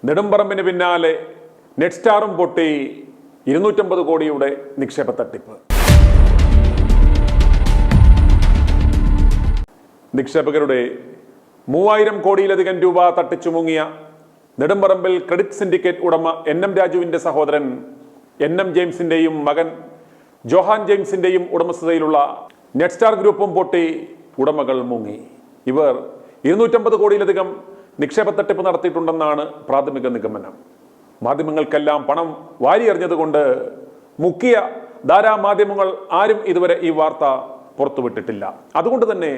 നെടുമ്പറമ്പിന് പിന്നാലെ നെറ്റ്സ്റ്റാറും പൊട്ടി 250 കോടിയുടെ നിക്ഷേപ തട്ടിപ്പ്. നിക്ഷേപകരുടെ 3000 കോടിയിലധികം രൂപ തട്ടിച്ചു മുങ്ങിയ നെടുമ്പറമ്പിൽ ക്രെഡിറ്റ് സിൻഡിക്കേറ്റ് ഉടമ NM രാജുവിന്റെ സഹോദരൻ NM ജെയിംസിന്റെയും മകൻ ജോഹാൻ ജെയിംസിന്റെയും ഉടമസ്ഥതയിലുള്ള നെറ്റ്സ്റ്റാർ ഗ്രൂപ്പും പൊട്ടി ഉടമകൾ മുങ്ങി. ഇവർ 250 കോടിയിലധികം നിക്ഷേപ തട്ടിപ്പ് നടത്തിയിട്ടുണ്ടെന്നാണ് പ്രാഥമിക നിഗമനം. മാധ്യമങ്ങൾക്കെല്ലാം പണം വാരിയെറിഞ്ഞതുകൊണ്ട് മുക്കിയ ധാരാമാധ്യമങ്ങൾ ആരും ഇതുവരെ ഈ വാർത്ത പുറത്തുവിട്ടിട്ടില്ല. അതുകൊണ്ട് തന്നെ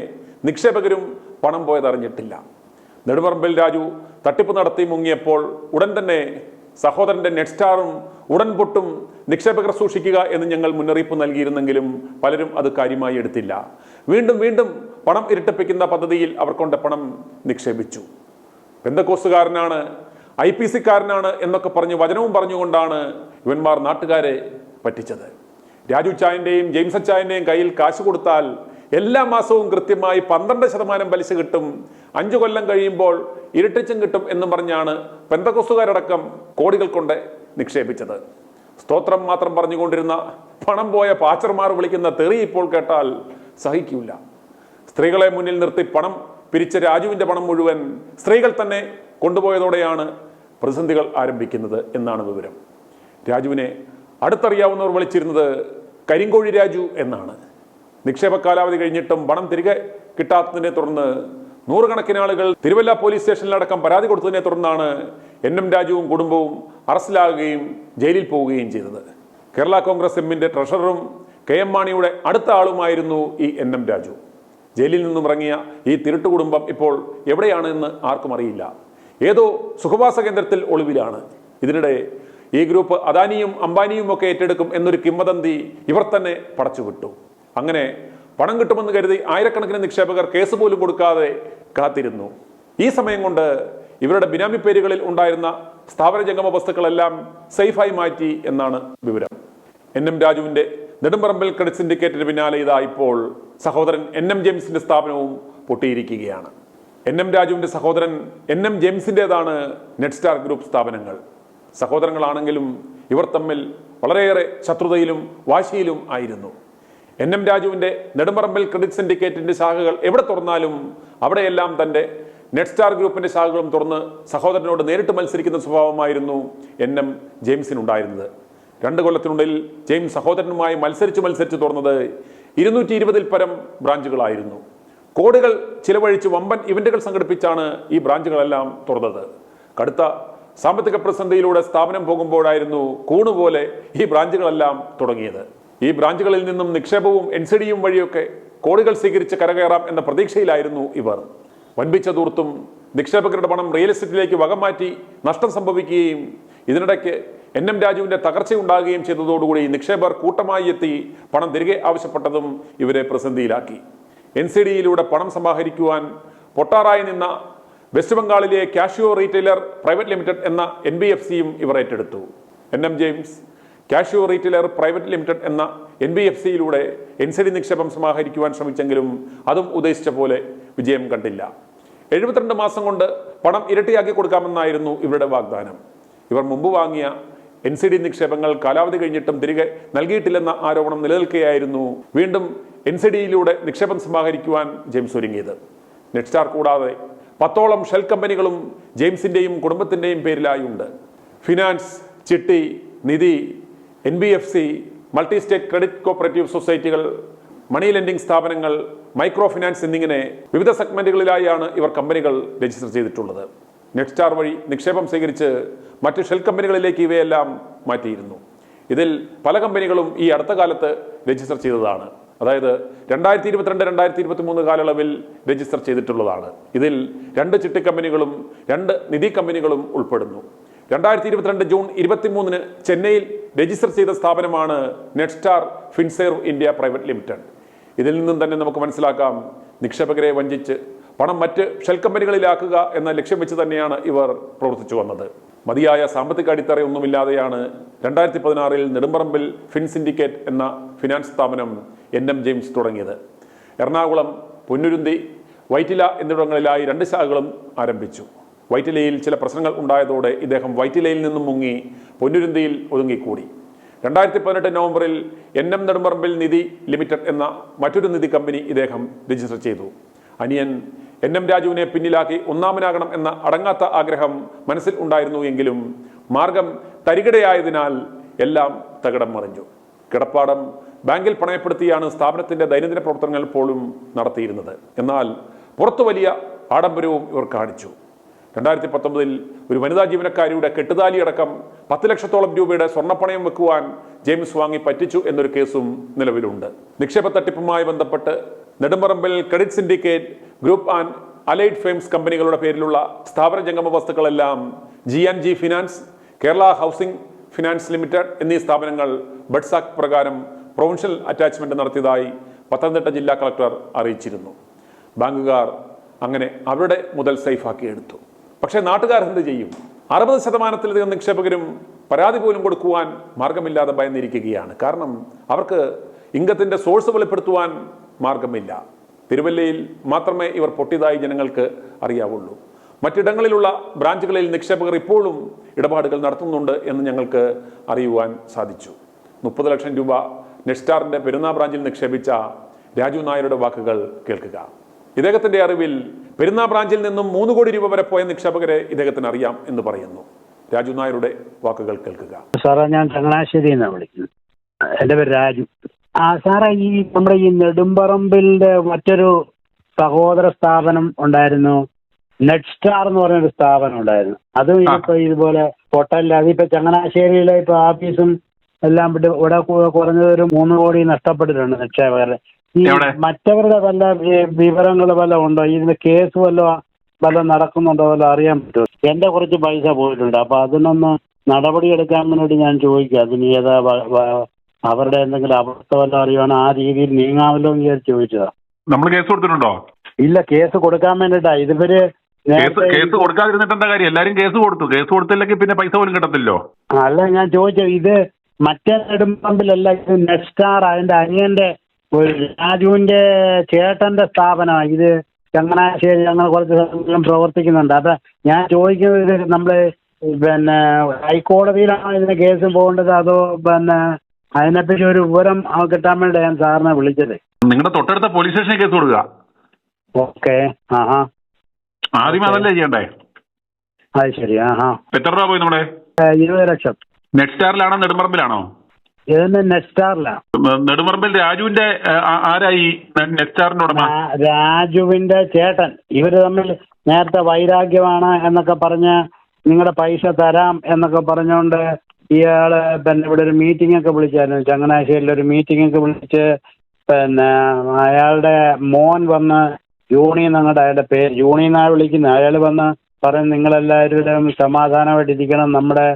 നിക്ഷേപകരും പണം പോയതറിഞ്ഞിട്ടില്ല. നെടുമ്പറമ്പിൽ രാജു തട്ടിപ്പ് നടത്തി മുങ്ങിയപ്പോൾ ഉടൻ തന്നെ സഹോദരന്റെ നെറ്റ്സ്റ്റാറും ഉടൻ പൊട്ടും, നിക്ഷേപകർ സൂക്ഷിക്കുക എന്ന് ഞങ്ങൾ മുന്നറിയിപ്പ് നൽകിയിരുന്നെങ്കിലും പലരും അത് കാര്യമായി എടുത്തില്ല. വീണ്ടും വീണ്ടും പണം ഇരട്ടിപ്പിക്കുന്ന പദ്ധതിയിൽ അവർ കൊണ്ട് പണം നിക്ഷേപിച്ചു. പെന്തക്കോസ്തുകാരനാണ്, IPC-കാരനാണ് എന്നൊക്കെ പറഞ്ഞ് വചനവും പറഞ്ഞുകൊണ്ടാണ് ഇവന്മാർ നാട്ടുകാരെ പറ്റിച്ചത്. രാജു ചായന്റെയും ജെയിംസ് ചായന്റെയും കയ്യിൽ കാശ് കൊടുത്താൽ എല്ലാ മാസവും കൃത്യമായി 12% പലിശ കിട്ടും, 5 കൊല്ലം കഴിയുമ്പോൾ ഇരട്ടിച്ചും കിട്ടും എന്നും പറഞ്ഞാണ് പെന്തക്കോസ്തുകാരടക്കം കോടികൾ കൊണ്ട് നിക്ഷേപിച്ചത്. സ്തോത്രം മാത്രം പറഞ്ഞുകൊണ്ടിരുന്ന പണം പോയ പാച്ചർമാർ വിളിക്കുന്ന തെറി ഇപ്പോൾ കേട്ടാൽ സഹിക്കില്ല. സ്ത്രീകളെ മുന്നിൽ നിർത്തി പണം പിരിച്ച രാജുവിന്റെ പണം മുഴുവൻ സ്ത്രീകൾ തന്നെ കൊണ്ടുപോയതോടെയാണ് പ്രതിസന്ധികൾ ആരംഭിക്കുന്നത് എന്നാണ് വിവരം. രാജുവിനെ അടുത്തറിയാവുന്നവർ വിളിച്ചിരുന്നത് കരിങ്കോഴി രാജു എന്നാണ്. നിക്ഷേപ കാലാവധി കഴിഞ്ഞിട്ടും പണം തിരികെ കിട്ടാത്തതിനെ തുടർന്ന് നൂറുകണക്കിന് ആളുകൾ തിരുവല്ല പോലീസ് സ്റ്റേഷനിലടക്കം പരാതി കൊടുത്തതിനെ തുടർന്നാണ് NM രാജുവും കുടുംബവും അറസ്റ്റിലാകുകയും ജയിലിൽ പോവുകയും ചെയ്തത്. കേരള കോൺഗ്രസ് എമ്മിന്റെ ട്രഷററും KM മാണിയുടെ അടുത്ത ആളുമായിരുന്നു ഈ NM രാജു. ജയിലിൽ നിന്നും ഇറങ്ങിയ ഈ തിരുട്ടു കുടുംബം ഇപ്പോൾ എവിടെയാണ് എന്ന് ആർക്കും അറിയില്ല. ഏതോ സുഖവാസ കേന്ദ്രത്തിൽ ഒളിവിലാണ്. ഇതിനിടെ ഈ ഗ്രൂപ്പ് അദാനിയും അംബാനിയും ഒക്കെ ഏറ്റെടുക്കും എന്നൊരു കിംവദന്തി ഇവർ തന്നെ പടച്ചുവിട്ടു. അങ്ങനെ പണം കിട്ടുമെന്ന് കരുതി ആയിരക്കണക്കിന് നിക്ഷേപകർ കേസ് പോലും കൊടുക്കാതെ കാത്തിരുന്നു. ഈ സമയം കൊണ്ട് ഇവരുടെ ബിനാമി പേരുകളിൽ ഉണ്ടായിരുന്ന സ്ഥാപന ജംഗമ വസ്തുക്കളെല്ലാം സേഫായി മാറ്റി എന്നാണ് വിവരം. NM രാജുവിന്റെ നെടുമ്പറമ്പിൽ ക്രെഡിറ്റ് സിൻഡിക്കേറ്റിന് പിന്നാലെ ഇതാ ഇപ്പോൾ സഹോദരൻ NM ജെയിംസിന്റെ സ്ഥാപനവും പൊട്ടിയിരിക്കുകയാണ്. NM രാജുവിന്റെ സഹോദരൻ NM ജെയിംസിൻ്റെതാണ് നെറ്റ്സ്റ്റാർ ഗ്രൂപ്പ് സ്ഥാപനങ്ങൾ. സഹോദരങ്ങളാണെങ്കിലും ഇവർ തമ്മിൽ വളരെയേറെ ശത്രുതയിലും വാശിയിലും ആയിരുന്നു. NM രാജുവിന്റെ നെടുമ്പറമ്പിൽ ക്രെഡിറ്റ് സിൻഡിക്കേറ്റിന്റെ ശാഖകൾ എവിടെ തുറന്നാലും അവിടെയെല്ലാം തന്റെ നെറ്റ്സ്റ്റാർ ഗ്രൂപ്പിന്റെ ശാഖകളും തുറന്ന് സഹോദരനോട് നേരിട്ട് മത്സരിക്കുന്ന സ്വഭാവമായിരുന്നു NM ജെയിംസിനുണ്ടായിരുന്നത്. 2 കൊല്ലത്തിനുള്ളിൽ ജെയിംസ് സഹോദരനുമായി മത്സരിച്ച് തുറന്നത് 220-ൽ പരം ബ്രാഞ്ചുകളായിരുന്നു. കോടികൾ ചിലവഴിച്ച് വമ്പൻ ഇവന്റുകൾ സംഘടിപ്പിച്ചാണ് ഈ ബ്രാഞ്ചുകളെല്ലാം തുറന്നത്. കടുത്ത സാമ്പത്തിക പ്രതിസന്ധിയിലൂടെ സ്ഥാപനം പോകുമ്പോഴായിരുന്നു കൂണുപോലെ ഈ ബ്രാഞ്ചുകളെല്ലാം തുടങ്ങിയത്. ഈ ബ്രാഞ്ചുകളിൽ നിന്നും നിക്ഷേപവും NCDയും വഴിയൊക്കെ കോടികൾ സ്വീകരിച്ച് കരകയറാം എന്ന പ്രതീക്ഷയിലായിരുന്നു ഇവർ. വൻപിച്ച ദൂർത്തും നിക്ഷേപകരുടെ പണം റിയൽ എസ്റ്റേറ്റിലേക്ക് വകമാറ്റി നഷ്ടം സംഭവിക്കുകയും ഇതിനിടയ്ക്ക് NM രാജുവിന്റെ തകർച്ചയുണ്ടാകുകയും ചെയ്തതോടുകൂടി നിക്ഷേപകർ കൂട്ടമായി എത്തി പണം തിരികെ ആവശ്യപ്പെട്ടതും ഇവരെ പ്രതിസന്ധിയിലാക്കി. NCDയിലൂടെ പണം സമാഹരിക്കുവാൻ പൊട്ടാറായി നിന്ന വെസ്റ്റ് ബംഗാളിലെ കാഷ്യോ റീറ്റെയിലർ പ്രൈവറ്റ് ലിമിറ്റഡ് എന്ന NBFCയും ഇവർ ഏറ്റെടുത്തു. NM James Casio retailer private limited എന്ന NBFCയിലൂടെ NCD നിക്ഷേപം സമാഹരിക്കുവാൻ ശ്രമിച്ചെങ്കിലും അതും ഉദ്ദേശിച്ച പോലെ വിജയം കണ്ടില്ല. 72 മാസം കൊണ്ട് പണം ഇരട്ടിയാക്കി കൊടുക്കാമെന്നായിരുന്നു ഇവരുടെ വാഗ്ദാനം. ഇവർ മുമ്പ് വാങ്ങിയ NCD നിക്ഷേപങ്ങൾ കാലാവധി കഴിഞ്ഞിട്ടും തിരികെ നൽകിയിട്ടില്ലെന്ന ആരോപണം നിലനിൽക്കുകയായിരുന്നു വീണ്ടും NCDയിലൂടെ നിക്ഷേപം സമാഹരിക്കുവാൻ ജെയിംസ് ഒരുങ്ങിയത്. നെറ്റ്സ്റ്റാർ കൂടാതെ 10ഓളം ഷെൽ കമ്പനികളും ജെയിംസിന്റെയും കുടുംബത്തിന്റെയും പേരിലായുണ്ട്. Finance, chitty, nidhi, NBFC, multi state credit cooperative സൊസൈറ്റികൾ, മണി ലെൻഡിംഗ് സ്ഥാപനങ്ങൾ, മൈക്രോ ഫിനാൻസ് എന്നിങ്ങനെ വിവിധ സെഗ്മെന്റുകളിലായാണ് ഇവർ കമ്പനികൾ രജിസ്റ്റർ ചെയ്തിട്ടുള്ളത്. നെറ്റ്സ്റ്റാർ വഴി നിക്ഷേപം സ്വീകരിച്ച് മറ്റ് ഷെൽ കമ്പനികളിലേക്ക് ഇവയെല്ലാം മാറ്റിയിരുന്നു. ഇതിൽ പല കമ്പനികളും ഈ അടുത്ത കാലത്ത് രജിസ്റ്റർ ചെയ്തതാണ്. അതായത് 2022-2023 കാലയളവിൽ രജിസ്റ്റർ ചെയ്തിട്ടുള്ളതാണ്. ഇതിൽ 2 ചിട്ടി കമ്പനികളും 2 നിധി കമ്പനികളും ഉൾപ്പെടുന്നു. 2022 ജൂൺ 23-ന് ചെന്നൈയിൽ രജിസ്റ്റർ ചെയ്ത സ്ഥാപനമാണ് നെറ്റ്സ്റ്റാർ ഫിൻസേർവ് ഇന്ത്യ പ്രൈവറ്റ് ലിമിറ്റഡ്. ഇതിൽ നിന്നും തന്നെ നമുക്ക് മനസ്സിലാക്കാം, നിക്ഷേപകരെ വഞ്ചിച്ച് പണം മറ്റ് ഷെൽ കമ്പനികളിലാക്കുക എന്ന ലക്ഷ്യം വെച്ച് തന്നെയാണ് ഇവർ പ്രവർത്തിച്ചു വന്നത്. മതിയായ സാമ്പത്തിക അടിത്തറയൊന്നുമില്ലാതെയാണ് 2016-ൽ നെടുമ്പറമ്പിൽ ഫിൻ സിൻഡിക്കേറ്റ് എന്ന ഫിനാൻസ് സ്ഥാപനം NM ജെയിംസ് തുടങ്ങിയത്. എറണാകുളം, പൊന്നുരുന്തി, വൈറ്റില എന്നിവിടങ്ങളിലായി 2 ശാഖകളും ആരംഭിച്ചു. വൈറ്റിലയിൽ ചില പ്രശ്നങ്ങൾ ഉണ്ടായതോടെ ഇദ്ദേഹം വൈറ്റിലയിൽ നിന്നും മുങ്ങി പൊന്നുരുന്തിയിൽ ഒതുങ്ങിക്കൂടി. 2018 നവംബറിൽ NM നെടുമ്പറമ്പിൽ നിധി ലിമിറ്റഡ് എന്ന മറ്റൊരു നിധി കമ്പനി ഇദ്ദേഹം രജിസ്റ്റർ ചെയ്തു. അനിയൻ NM രാജുവിനെ പിന്നിലാക്കി ഒന്നാമനാകണം എന്ന അടങ്ങാത്ത ആഗ്രഹം മനസ്സിൽ ഉണ്ടായിരുന്നു എങ്കിലും മാർഗം തരികിടയായതിനാൽ എല്ലാം തകിടം മറിഞ്ഞു. കിടപ്പാടം ബാങ്കിൽ പണയപ്പെടുത്തിയാണ് സ്ഥാപനത്തിന്റെ ദൈനംദിന പ്രവർത്തനങ്ങൾ പോലും നടത്തിയിരുന്നത്. എന്നാൽ പുറത്തു വലിയ ആഡംബരവും ഇവർ കാണിച്ചു. 2019 ഒരു വനിതാ ജീവനക്കാരിയുടെ കെട്ടുതാലി അടക്കം 10 ലക്ഷത്തോളം രൂപയുടെ സ്വർണ്ണപ്പണയം വെക്കുവാൻ ജെയിംസ് വാങ്ങി പറ്റിച്ചു എന്നൊരു കേസും നിലവിലുണ്ട്. നിക്ഷേപ തട്ടിപ്പുമായി ബന്ധപ്പെട്ട് Nedumparambil credit syndicate, group and allied firms കമ്പനികളുടെ പേരിലുള്ള സ്ഥാപന ജംഗമ വസ്തുക്കളെല്ലാം G&G finance, Kerala housing finance limited എന്നീ സ്ഥാപനങ്ങൾ ബഡ്സ് ആക്ട് പ്രകാരം പ്രൊവിൻഷ്യൽ അറ്റാച്ച്മെന്റ് നടത്തിയതായി പത്തനംതിട്ട ജില്ലാ കളക്ടർ അറിയിച്ചിരുന്നു. ബാങ്കുകാർ അങ്ങനെ അവരുടെ മുതൽ സേഫാക്കി എടുത്തു. പക്ഷേ നാട്ടുകാർ എന്ത് ചെയ്യും? 60% നിക്ഷേപകരും പരാതി പോലും കൊടുക്കുവാൻ മാർഗമില്ലാതെ ഭയന്നിരിക്കുകയാണ്. കാരണം അവർക്ക് ഇംഗത്തിന്റെ സോഴ്സ് വെളിപ്പെടുത്തുവാൻ മാർഗമില്ല. തിരുവല്ലയിൽ മാത്രമേ ഇവർ പൊട്ടിയതായി ജനങ്ങൾക്ക് അറിയാവുള്ളൂ. മറ്റിടങ്ങളിലുള്ള ബ്രാഞ്ചുകളിൽ നിക്ഷേപകർ ഇപ്പോഴും ഇടപാടുകൾ നടത്തുന്നുണ്ട് എന്ന് ഞങ്ങൾക്ക് അറിയുവാൻ സാധിച്ചു. 30 ലക്ഷം രൂപ നെറ്റ്സ്റ്റാറിന്റെ പെരുന്നാ ബ്രാഞ്ചിൽ നിക്ഷേപിച്ച രാജു നായരുടെ വാക്കുകൾ കേൾക്കുക. ഇദ്ദേഹത്തിന്റെ അറിവിൽ പെരുന്നാ ബ്രാഞ്ചിൽ നിന്നും 3 കോടി രൂപ വരെ പോയ നിക്ഷേപകരെ ഇദ്ദേഹത്തിന് അറിയാം എന്ന് പറയുന്നു. രാജു നായരുടെ വാക്കുകൾ കേൾക്കുക. സാറേ, ഞാൻ ചങ്ങനാശ്ശേരിയിൽ നിന്നാണ് വിളിക്കുന്നത്. എൻ്റെ പേര് രാജു. സാറേ, ഈ നമ്മുടെ ഈ നെടുമ്പറമ്പിലിന്റെ മറ്റൊരു സഹോദര സ്ഥാപനം ഉണ്ടായിരുന്നു, നെറ്റ്സ്റ്റാർ എന്ന് പറഞ്ഞൊരു സ്ഥാപനം ഉണ്ടായിരുന്നു. അതും ഇതിപ്പോ ഇതുപോലെ പൊട്ടല്ല. അതിപ്പോ ചങ്ങനാശ്ശേരിയിലെ ഇപ്പൊ ഓഫീസും എല്ലാം ഇവിടെ കുറഞ്ഞത് ഒരു 3 കോടി നഷ്ടപ്പെട്ടിട്ടുണ്ട് നിക്ഷേപകരെ. ഈ മറ്റവരുടെ വല്ല വിവരങ്ങൾ വല്ല ഉണ്ടോ? ഇതിന് കേസ് വല്ല നടക്കുന്നുണ്ടോ വല്ല അറിയാൻ പറ്റുമോ? എന്റെ കുറച്ച് പൈസ പോയിട്ടുണ്ട്. അപ്പൊ അതിനൊന്ന് നടപടി എടുക്കാൻ വേണ്ടി ഞാൻ ചോദിക്കുക. അതിന് ഏതാ അവരുടെ എന്തെങ്കിലും അവസ്ഥ വല്ല അറിയുവാണ് ആ രീതിയിൽ നീങ്ങാമല്ലോ എന്ന് വിചാരിച്ച് ചോദിച്ചതാ. നമ്മൾ കേസ് കൊടുത്തിട്ടുണ്ടോ? ഇല്ല, കേസ് കൊടുക്കാൻ വേണ്ടിട്ടാ. ഇതിവര് കേസ് കൊടുക്കാതിരുന്നിട്ട് എന്താ കാര്യം? എല്ലാരും കേസ് കൊടുത്തു. കേസ് കൊടുത്തില്ലെങ്കിൽ പിന്നെ പൈസ പോലും കിട്ടത്തില്ലോ. അല്ല, ഞാൻ ചോദിച്ചത് ഇത് മറ്റേ നെടുമ്പറമ്പിലല്ല, ഇത് നെറ്റ്സ്റ്റാർ അതിന്റെ അനിയന്റെ രാജുവിന്റെ ചേട്ടന്റെ സ്ഥാപനമാണ് ഇത്. ചങ്ങനാശ്ശേരി ഞങ്ങൾ കുറച്ച് സമയം പ്രവർത്തിക്കുന്നുണ്ട്. അപ്പൊ ഞാൻ ചോദിക്കുന്നത്, ഇത് നമ്മള് പിന്നെ ഹൈക്കോടതിയിലാണ് ഇതിന് കേസ് പോകേണ്ടത് അതോ പിന്നെ അതിനെപ്പറ്റി ഒരു വിവരം കിട്ടാൻ വേണ്ടി ഞാൻ സാറിനെ വിളിച്ചത്. നിങ്ങളുടെ തൊട്ടടുത്ത പോലീസ് സ്റ്റേഷനിൽ കേസ് കൊടുക്കുക. ഓക്കെ. ആദ്യം അതല്ലേ ചെയ്യണ്ടേ? അത് ശരി. എത്ര രൂപ പോയി നമ്മുടെ? 20 ലക്ഷം. നെറ്റ്സ്റ്റാറിലാണോ നെടുമ്പറമ്പിലാണോ? ഇതിന് നെറ്റ്സ്റ്റാറിലാണ്. നെടുമ്പറമ്പിൽ രാജുവിന്റെ ആരായി നെറ്റ്സ്റ്റാറിന്റെ ഉടമ? രാജുവിന്റെ ചേട്ടൻ. ഇവര് തമ്മിൽ നേരത്തെ വൈരാഗ്യമാണ് എന്നൊക്കെ പറഞ്ഞ് നിങ്ങളുടെ പൈസ തരാം എന്നൊക്കെ പറഞ്ഞുകൊണ്ട് ഇയാള് പിന്നെ ഇവിടെ ഒരു മീറ്റിംഗ് ഒക്കെ വിളിച്ചായിരുന്നു. ചങ്ങനാശ്ശേരിയിൽ ഒരു മീറ്റിംഗ് ഒക്കെ വിളിച്ച് പിന്നെ അയാളുടെ മോൻ വന്ന് ജൂണി എന്നങ്ങോട്ട് അയാളുടെ പേര് ജൂണി എന്നാണ് വിളിക്കുന്നത്. അയാൾ വന്ന് പറഞ്ഞ് നിങ്ങളെല്ലാവരും സമാധാനമായിട്ടിരിക്കണം, നമ്മുടെ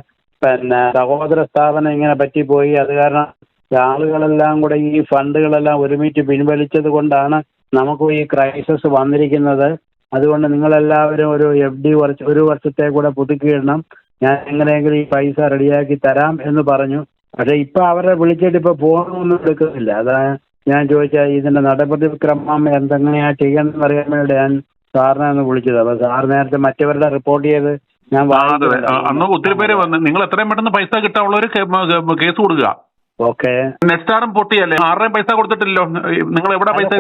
പിന്നെ സഹോദര സ്ഥാപനം ഇങ്ങനെ പറ്റിപ്പോയി, അത് കാരണം ആളുകളെല്ലാം കൂടെ ഈ ഫണ്ടുകളെല്ലാം ഒരുമിച്ച് പിൻവലിച്ചത് കൊണ്ടാണ് നമുക്ക് ഈ ക്രൈസിസ് വന്നിരിക്കുന്നത്. അതുകൊണ്ട് നിങ്ങളെല്ലാവരും ഒരു FD ഒരു വർഷത്തെ കൂടെ പുതുക്കിയിടണം, ഞാൻ എങ്ങനെയെങ്കിലും ഈ പൈസ റെഡിയാക്കി തരാം എന്ന് പറഞ്ഞു. പക്ഷെ ഇപ്പൊ അവരെ വിളിച്ചിട്ട് ഇപ്പൊ ഫോണൊന്നും എടുക്കുന്നില്ല. അതാണ് ഞാൻ ചോദിച്ചാൽ ഇതിന്റെ നടപടിക്രമം എന്തെങ്ങനെയാ ചെയ്യണമെന്ന് അറിയാൻ വേണ്ടി ഞാൻ സാറിനെ ഒന്ന് വിളിച്ചത്. അപ്പൊ സാർ നേരത്തെ മറ്റവരുടെ റിപ്പോർട്ട് ചെയ്ത് ഞാൻ അന്ന് ഒത്തിരി പേര് വന്ന് നിങ്ങൾ എത്രയും പെട്ടെന്ന് പൈസ കിട്ടാനുള്ളവർ കേസ് കൊടുക്കുക. ഓക്കെ. നെറ്റ്സ്റ്റാറും പൊട്ടിയല്ലേ? ആരുടെയും പൈസ കൊടുത്തിട്ടില്ലോ. നിങ്ങൾ എവിടെ പൈസ?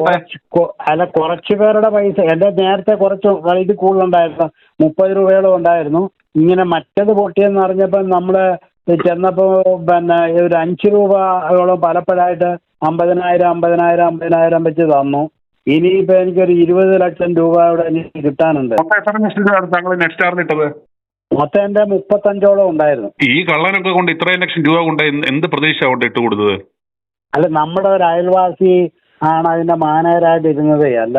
അല്ല, കുറച്ചു പേരുടെ പൈസ എന്റെ നേരത്തെ കുറച്ച് ഇത് കൂടുതലുണ്ടായിരുന്നു, 30 രൂപയോളം ഉണ്ടായിരുന്നു. ഇങ്ങനെ മറ്റത് പൊട്ടിയെന്ന് അറിഞ്ഞപ്പോൾ നമ്മള് ചെന്നപ്പോ പിന്നെ ഒരു 5 രൂപയോളം പലപ്പോഴായിട്ട് 50,000 വെച്ച് തന്നു. ഇനിയിപ്പോ എനിക്കൊരു 20 ലക്ഷം രൂപ ഇവിടെ എനിക്ക് കിട്ടാനുണ്ട്. മൊത്തം എന്റെ 35ഓളം ഉണ്ടായിരുന്നു. ഈ കള്ളനൊക്കെ കൊണ്ട് ഇത്രയും ലക്ഷം രൂപ കൊണ്ട് എന്ത് പ്രതീക്ഷ കൊണ്ട് ഇട്ട് കൊടുത്തത്? അല്ല, നമ്മുടെ ഒരു അയൽവാസി ആണ് അതിന്റെ മാനേജരായിട്ട് ഇരുന്നത്. അല്ല,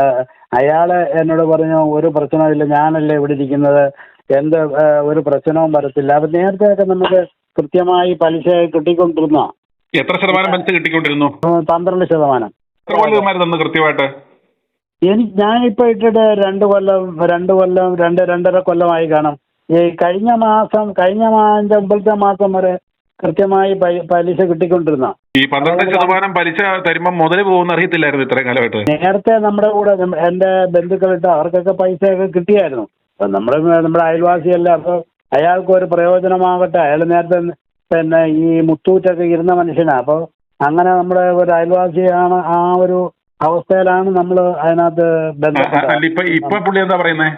അയാള് എന്നോട് പറഞ്ഞു ഒരു പ്രശ്നമില്ല, ഞാനല്ലേ ഇവിടെ ഇരിക്കുന്നത്, എന്ത് ഒരു പ്രശ്നവും വരത്തില്ല. അപ്പൊ നേരത്തെയൊക്കെ നമുക്ക് കൃത്യമായി പലിശ കിട്ടിക്കൊണ്ടിരുന്ന. എത്ര ശതമാനം പലിശ കിട്ടിക്കൊണ്ടിരുന്നു? 12%. എത്ര കൊല്ലം കൃത്യമായിട്ട്? ഞാനിപ്പോ ഇട്ടിട്ട് 2 കൊല്ലം 2.5 കൊല്ലമായി കാണും. ഈ കഴിഞ്ഞ മുമ്പത്തെ മാസം വരെ കൃത്യമായി പലിശ കിട്ടിക്കൊണ്ടിരുന്ന. ഈ 12% പലിശ തരുമ്പോ മുതല് പോകുന്ന അറിയത്തില്ലായിരുന്നു ഇത്രയും കാലമായിട്ട്? നേരത്തെ നമ്മുടെ കൂടെ എന്റെ ബന്ധുക്കളിട്ട് അവർക്കൊക്കെ പൈസയൊക്കെ കിട്ടിയായിരുന്നു. അപ്പം നമ്മുടെ അയൽവാസിയല്ല, അപ്പോൾ അയാൾക്ക് ഒരു പ്രയോജനമാകട്ടെ. അയാൾ നേരത്തെ പിന്നെ ഈ മുത്തൂറ്റൊക്കെ ഇരുന്ന മനുഷ്യനാണ്. അപ്പോൾ അങ്ങനെ നമ്മുടെ ഒരു അയൽവാസിയാണ്, ആ ഒരു അവസ്ഥയിലാണ് നമ്മൾ അതിനകത്ത് ബന്ധപ്പെട്ടത്. ഇപ്പൊ പുള്ളി എന്താ പറയുന്നേ?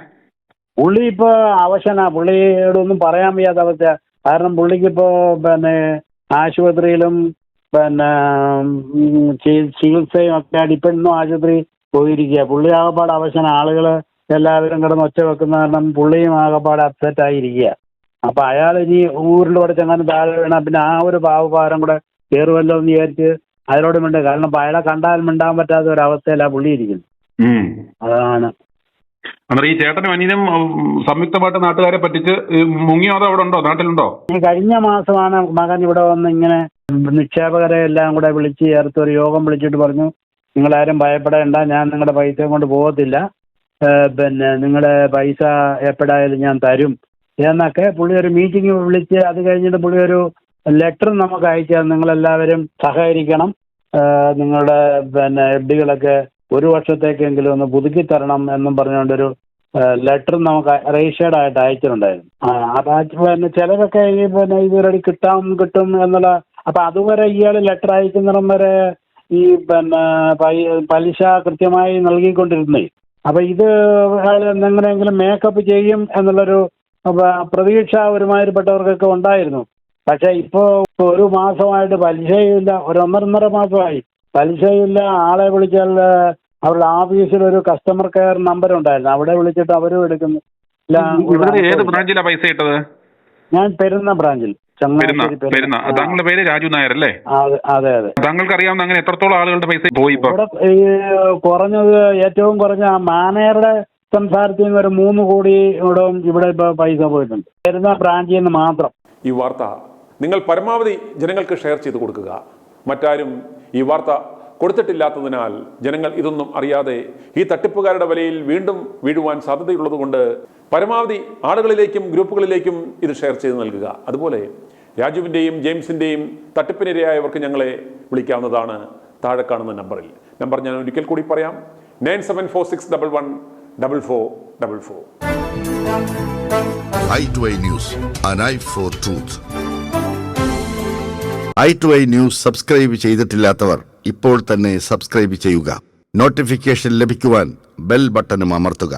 പുള്ളി ഇപ്പോൾ അവശനാ, പുള്ളിയോടൊന്നും പറയാൻ വയ്യാത്ത അവസ്ഥ. കാരണം പുള്ളിക്കിപ്പോൾ പിന്നെ ആശുപത്രിയിലും പിന്നെ ചികിത്സയും ഒക്കെ ആയിട്ട് ഇപ്പം ഇന്നും ആശുപത്രി പോയിരിക്കുക. പുള്ളി ആകപ്പാട് അവശന. ആളുകൾ എല്ലാവരും കിടന്ന് ഒച്ച വെക്കുന്ന കാരണം പുള്ളിയും ആകപ്പാട് അപ്സെറ്റ് ആയിരിക്കുക. അപ്പം അയാൾ ഇനി ഊരിൽ കൂടെ ചെന്നാലും താഴെ വീണാൽ പിന്നെ ആ ഒരു പാവഭാരം കൂടെ കയറുമല്ലോ എന്ന് വിചാരിച്ച് അതിനോട് മിണ്ട. കാരണം ഇപ്പം അയാളെ കണ്ടാൽ മിണ്ടാൻ പറ്റാത്ത ഒരു അവസ്ഥയിലാണ് പുള്ളി ഇരിക്കുന്നത്. അതാണ്. അന്നേരം ഈ ചേട്ടനും അനിയനും സംയുക്തമായിട്ട് നാട്ടുകാരെ പറ്റിച്ച് മുങ്ങിയോ അതോ അവിടെ ഉണ്ടോ, നാട്ടിലുണ്ടോ? ഈ കഴിഞ്ഞ മാസമാണ് മകൻ ഇവിടെ വന്ന് ഇങ്ങനെ നിക്ഷേപകരെ എല്ലാം കൂടെ വിളിച്ച് ചേർത്ത് ഒരു യോഗം വിളിച്ചിട്ട് പറഞ്ഞു, നിങ്ങളാരും ഭയപ്പെടേണ്ട, ഞാൻ നിങ്ങളുടെ പൈസ കൊണ്ട് പോകത്തില്ല, പിന്നെ നിങ്ങളുടെ പൈസ എപ്പോഴായാലും ഞാൻ തരും എന്നൊക്കെ പുള്ളി ഒരു മീറ്റിംഗ് വിളിച്ച് അത് കഴിഞ്ഞിട്ട് പുള്ളി ഒരു ലെറ്റർ നമുക്ക് അയച്ചാൽ നിങ്ങളെല്ലാവരും സഹകരിക്കണം, നിങ്ങളുടെ പിന്നെ എഫ് ഡികളൊക്കെ ഒരു വർഷത്തേക്കെങ്കിലും ഒന്ന് പുതുക്കി തരണം എന്നും പറഞ്ഞുകൊണ്ടൊരു ലെറ്റർ നമുക്ക് രജിസ്റ്റേർഡ് ആയിട്ട് അയച്ചിട്ടുണ്ടായിരുന്നു. അത് പിന്നെ ചിലരൊക്കെ ഈ പിന്നെ ഇത് റെഡി കിട്ടും എന്നുള്ള. അപ്പം അതുവരെ ഇയാൾ ലെറ്റർ അയക്കുന്നിടം വരെ ഈ പിന്നെ പലിശ കൃത്യമായി നൽകിക്കൊണ്ടിരുന്നേ. അപ്പം ഇത് എങ്ങനെയെങ്കിലും മേക്കപ്പ് ചെയ്യും എന്നുള്ളൊരു പ്രതീക്ഷ ഒരുമാതിരിപ്പെട്ടവർക്കൊക്കെ ഉണ്ടായിരുന്നു. പക്ഷേ ഇപ്പോൾ ഒരു മാസമായിട്ട് പലിശയില്ല, ഒരു 1.5 മാസമായി പലിശയില്ല. ആളെ വിളിച്ചാൽ അവരുടെ ഓഫീസിൽ ഒരു കസ്റ്റമർ കെയർ നമ്പർ ഉണ്ടായിരുന്നു, അവിടെ വിളിച്ചിട്ട് അവരും എടുക്കുന്നു. ഏത് ബ്രാഞ്ചിലാണ് പൈസ ഇട്ടത്? ഞാൻ പെരുന്ന ബ്രാഞ്ചിൽ, താങ്കളുടെ പേര് രാജു നായർ അല്ലേ? അതെ അതെ. താങ്കൾക്ക് അറിയാവുന്ന അങ്ങനെ എത്രത്തോളം ആളുകളുടെ പൈസ പോയി? ഇവിടെ ഈ കുറഞ്ഞത് ഏറ്റവും കുറഞ്ഞ മാനേജറുടെ സംസാരത്തിൽ നിന്ന് ഒരു 3 കോടിയോടെ ഇവിടെ ഇപ്പോൾ പൈസ പോയിട്ടുണ്ട്, പെരുന്ന ബ്രാഞ്ചിൽ നിന്ന് മാത്രം. ഈ വാർത്ത നിങ്ങൾ പരമാവധി ജനങ്ങൾക്ക് ഷെയർ ചെയ്ത് കൊടുക്കുക. മറ്റാരും ഈ വാർത്ത കൊടുത്തിട്ടില്ലാത്തതിനാൽ ജനങ്ങൾ ഇതൊന്നും അറിയാതെ ഈ തട്ടിപ്പുകാരുടെ വലയിൽ വീണ്ടും വീഴുവാൻ സാധ്യതയുള്ളതുകൊണ്ട് പരമാവധി ആളുകളിലേക്കും ഗ്രൂപ്പുകളിലേക്കും ഇത് ഷെയർ ചെയ്ത് നൽകുക. അതുപോലെ രാജുവിൻ്റെയും ജെയിംസിൻ്റെയും തട്ടിപ്പിനിരയായവർക്ക് ഞങ്ങളെ വിളിക്കാവുന്നതാണ് താഴെ കാണുന്ന നമ്പറിൽ. നമ്പർ ഞാൻ ഒരിക്കൽ കൂടി പറയാം, 9746114444. i2i News, an eye for truth. i2i News subscribe ചെയ്തിട്ടില്ലാത്തവർ ഇപ്പോൾ തന്നെ സബ്സ്ക്രൈബ് ചെയ്യുക. നോട്ടിഫിക്കേഷൻ ലഭിക്കുവാൻ ബെൽ ബട്ടണും അമർത്തുക.